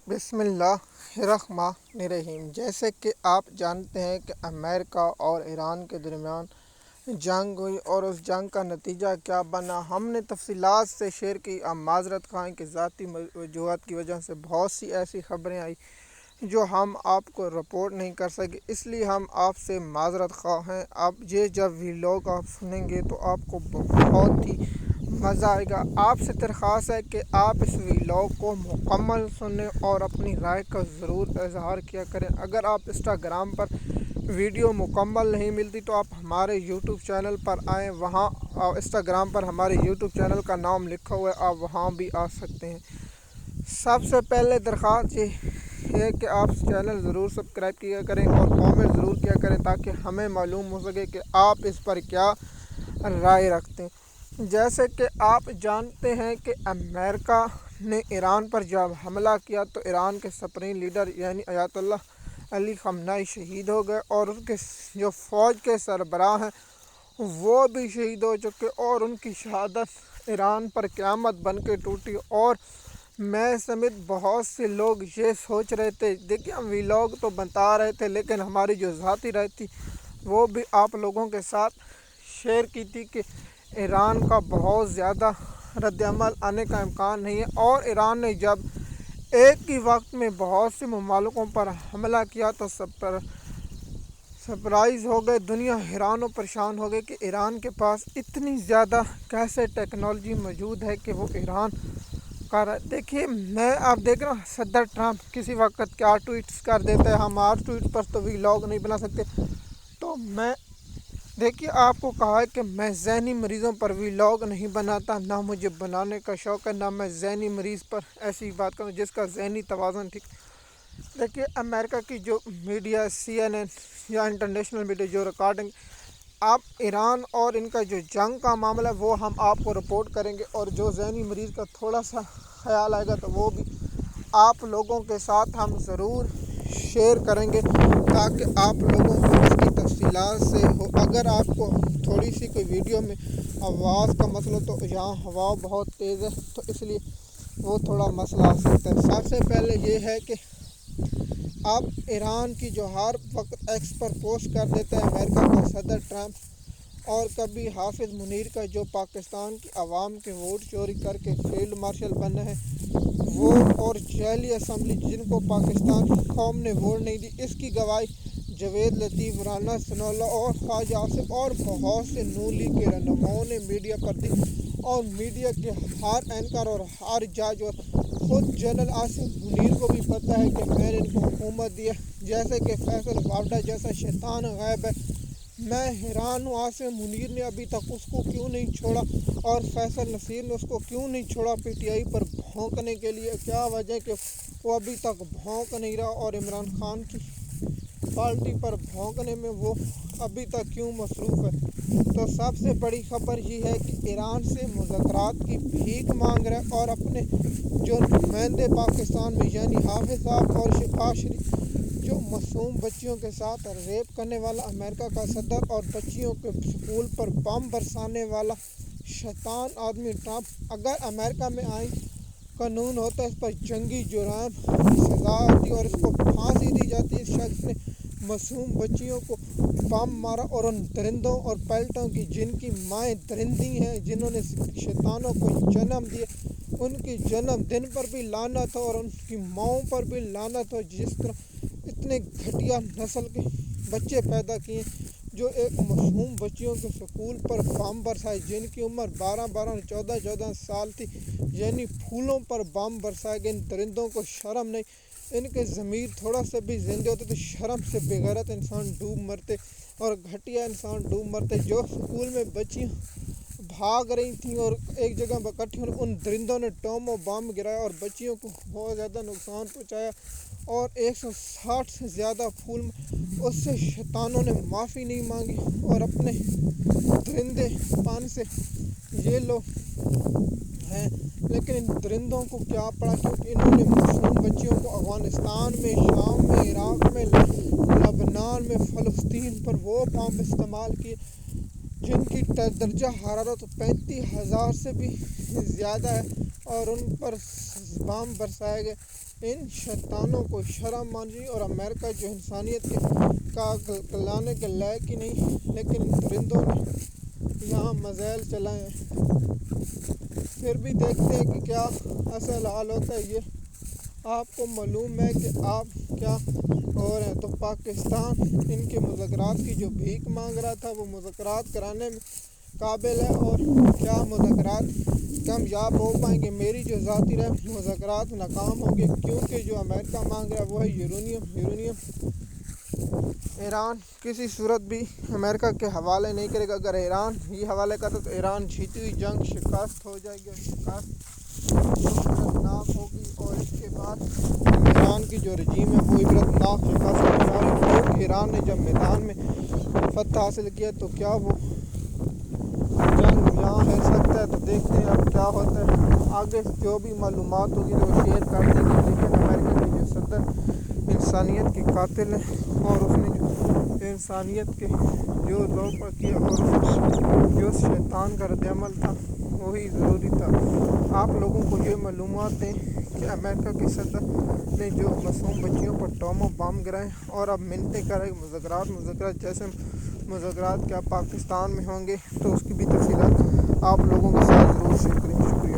بسم اللہ الرحمن الرحیم۔ جیسے کہ آپ جانتے ہیں کہ امریکہ اور ایران کے درمیان جنگ ہوئی اور اس جنگ کا نتیجہ کیا بنا، ہم نے تفصیلات سے شیئر کی۔ اب معذرت خواہیں کہ ذاتی وجوہات کی وجہ سے بہت سی ایسی خبریں آئی جو ہم آپ کو رپورٹ نہیں کر سکے، اس لیے ہم آپ سے معذرت خواہ ہیں۔ اب جب ویلاگ آپ سنیں گے تو آپ کو بہت ہی مزہ آئے گا۔ آپ سے درخواست ہے کہ آپ اس ویلاگ کو مکمل سنیں اور اپنی رائے کا ضرور اظہار کیا کریں۔ اگر آپ انسٹاگرام پر ویڈیو مکمل نہیں ملتی تو آپ ہمارے یوٹیوب چینل پر آئیں، وہاں انسٹاگرام پر ہمارے یوٹیوب چینل کا نام لکھا ہوا ہے، آپ وہاں بھی آ سکتے ہیں۔ سب سے پہلے درخواست یہ ہے کہ آپ چینل ضرور سبسکرائب کیا کریں اور کامنٹ ضرور کیا کریں تاکہ ہمیں معلوم ہو سکے کہ آپ اس پر کیا رائے رکھتے ہیں۔ جیسے کہ آپ جانتے ہیں کہ امریکہ نے ایران پر جب حملہ کیا تو ایران کے سپریم لیڈر یعنی آیت اللہ علی خامنئی شہید ہو گئے اور ان کے جو فوج کے سربراہ ہیں وہ بھی شہید ہو چکے، اور ان کی شہادت ایران پر قیامت بن کے ٹوٹی۔ اور میں سمیت بہت سے لوگ یہ سوچ رہے تھے، دیکھیے ہم ویلاگ تو بتا رہے تھے لیکن ہماری جو ذاتی رائے تھی وہ بھی آپ لوگوں کے ساتھ شیئر کی تھی کہ ایران کا بہت زیادہ رد عمل آنے کا امکان نہیں ہے، اور ایران نے جب ایک ہی وقت میں بہت سے ممالکوں پر حملہ کیا تو سرپرائز ہو گئے، دنیا حیران و پریشان ہو گئی کہ ایران کے پاس اتنی زیادہ کیسے ٹیکنالوجی موجود ہے کہ وہ ایران کا دیکھیے آپ دیکھ رہے ہیں صدر ٹرمپ کسی وقت کیا ٹویٹس کر دیتے ہیں، ہم آج ٹویٹ پر تو ویلاگ نہیں بنا سکتے۔ تو میں دیکھیے آپ کو کہا ہے کہ میں ذہنی مریضوں پر ویلاگ نہیں بناتا، نہ مجھے بنانے کا شوق ہے، نہ میں ذہنی مریض پر ایسی بات کروں جس کا ذہنی توازن ٹھیک۔ دیکھیے امریکہ کی جو میڈیا CNN یا انٹرنیشنل میڈیا جو ریکارڈنگ آپ ایران اور ان کا جو جنگ کا معاملہ ہے وہ ہم آپ کو رپورٹ کریں گے، اور جو ذہنی مریض کا تھوڑا سا خیال آئے گا تو وہ بھی آپ لوگوں کے ساتھ ہم ضرور شیئر کریں گے تاکہ آپ لوگوں کو اس کی تفصیلات سے ہو۔ اگر آپ کو تھوڑی سی کوئی ویڈیو میں آواز کا مسئلہ تو یہاں ہوا بہت تیز ہے تو اس لیے وہ تھوڑا مسئلہ آ سکتا ہے۔ سب سے پہلے یہ ہے کہ آپ ایران کی جو ہر وقت ایکس پر پوسٹ کر دیتے ہیں امریکہ کا صدر ٹرمپ، اور کبھی حافظ منیر کا جو پاکستان کی عوام کے ووٹ چوری کر کے فیلڈ مارشل بنے ہیں وہ، اور جیلی اسمبلی جن کو پاکستان کی قوم نے ووٹ نہیں دی، اس کی گواہی جاوید لطیف، رانا ثناءاللہ اور خواجہ آصف اور بہت سے نون لیگ کے رہنماؤں نے میڈیا پر دی، اور میڈیا کے ہر اینکر اور ہر جج اور خود جنرل آصف منیر کو بھی پتہ ہے کہ میں نے ان کو حکومت دی ہے، جیسے کہ فیصل وارڈا جیسا شیطان غائب ہے۔ میں حیران ہوں آصف منیر نے ابھی تک اس کو کیوں نہیں چھوڑا، اور فیصل نصیر نے اس کو کیوں نہیں چھوڑا PTI پر بھونکنے کے لیے، کیا وجہ ہے کہ وہ ابھی تک بھونک نہیں رہا، اور عمران خان کی پارٹی پر بھونکنے میں وہ ابھی تک کیوں مصروف ہے۔ تو سب سے بڑی خبر یہ ہے کہ ایران سے مذاکرات کی بھیک مانگ رہا ہے، اور اپنے جو نمائندے پاکستان میں یعنی حافظ صاحب اور شفاء شریف جو معصوم بچیوں کے ساتھ ریپ کرنے والا امریکہ کا صدر، اور بچیوں کے سکول پر بم برسانے والا شیطان آدمی ٹرمپ، اگر امریکہ میں آئین قانون ہوتا ہے اس پر جنگی جرائم کی سزا ہوتی اور اس کو پھانسی دی جاتی۔ اس شخص نے معصوم بچیوں کو بم مارا، اور ان درندوں اور پیلٹوں کی جن کی مائیں درندی ہیں، جنہوں نے شیطانوں کو جنم دیا، ان کی جنم دن پر بھی لعنت ہو اور ان کی ماؤں پر بھی لعنت ہو، جس طرح اتنے گھٹیا نسل کے بچے پیدا کیے جو ایک معصوم بچیوں کے سکول پر بم برسائے جن کی عمر 12 اور 14 سال تھی، یعنی پھولوں پر بم برسائے گئے۔ ان درندوں کو شرم نہیں، ان کے ضمیر تھوڑا سا بھی زندے ہوتے تو شرم سے بغیرت انسان ڈوب مرتے، اور گھٹیا انسان ڈوب مرتے۔ جو سکول میں بچیاں بھاگ رہی تھیں اور ایک جگہ اکٹھی ہوئی، ان درندوں نے ٹوم و بم گرایا اور بچیوں کو بہت زیادہ نقصان پہنچایا، اور 160 سے زیادہ پھول اس سے شیطانوں نے معافی نہیں مانگی اور اپنے درندے پن سے یہ لوگ ہیں۔ لیکن ان درندوں کو کیا پڑا، کیونکہ انہوں نے معصوم بچیوں کو افغانستان میں، شام میں، عراق میں، لبنان میں، فلسطین پر وہ بم استعمال کیے جن کی درجہ حرارت 35,000 سے بھی زیادہ ہے، اور ان پر بام برسائے گئے، ان شیطانوں کو شرم مان اور امریکہ جو انسانیت کے کا کلانے کے لائق ہی نہیں، لیکن ان درندوں نے یہاں میزائل چلائے ہیں۔ پھر بھی دیکھتے ہیں کہ کیا اصل حال ہوتا ہے۔ یہ آپ کو معلوم ہے کہ آپ کیا ہو رہے ہیں۔ تو پاکستان ان کے مذاکرات کی جو بھیک مانگ رہا تھا وہ مذاکرات کرانے میں قابل ہے، اور کیا مذاکرات کامیاب ہو پائیں گے؟ میری جو ذاتی رائے، مذاکرات ناکام ہوں گے، کیونکہ جو امریکہ مانگ رہا ہے وہ ہے یورینیم۔ ایران کسی صورت بھی امریکہ کے حوالے نہیں کرے گا۔ اگر ایران یہ حوالے کرتا تو ایران جیتی ہوئی جنگ شکست ہو جائے گی، شکست عبرتناک ہوگی، اور اس کے بعد ایران کی جو رجیم ہے وہ عبرتناک شکست ہونے والی، کیونکہ ایران نے جب میدان میں فتح حاصل کیا تو کیا وہ جنگ یہاں ہے سکتا ہے؟ تو دیکھتے ہیں اب کیا ہوتا ہے آگے۔ جو بھی معلومات ہوگی تو وہ شیئر کر دیں گے، لیکن امریکہ کے جو صدر انسانیت کے قاتل ہیں، اور اس نے جو انسانیت کے جو لوگ پر کیا، اور جو شیطان کا رد عمل تھا وہی ضروری تھا۔ آپ لوگوں کو یہ معلومات دیں کہ امریکہ کے صدر نے جو معصوم بچیوں پر ٹومو بام گرائے، اور اب منتیں کرے مذاکرات جیسے مذاکرات کیا پاکستان میں ہوں گے، تو اس کی بھی تفصیلات آپ لوگوں کے ساتھ ضرور شیئر کریں گے۔ شکریہ۔